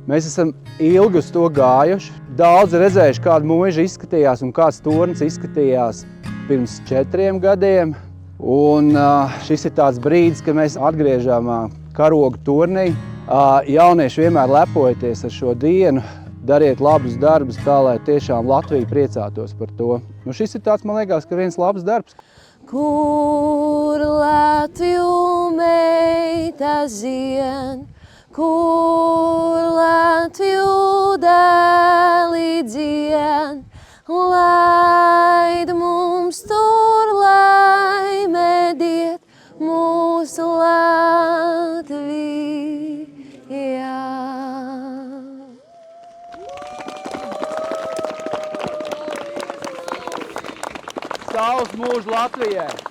Mēs esam ilgi uz to gājuši. Daudz redzējuši, kāda mūža izskatījās un kāds tornis izskatījās pirms 4 gadiem. Un šis ir tāds brīdis, kad mēs atgriežam karogu turnī. Jaunieši vienmēr lepojoties ar šo dienu, dariet labus darbus tā, lai tiešām Latvija priecātos par to. Nu, šis ir tāds, man liekas, ka viens labs darbs. Kur Latviju meita zien, kur Latviju dēli dzien, laid mums tur laime diet mūsu Latvijā. Stāvs mūžu Latvijai!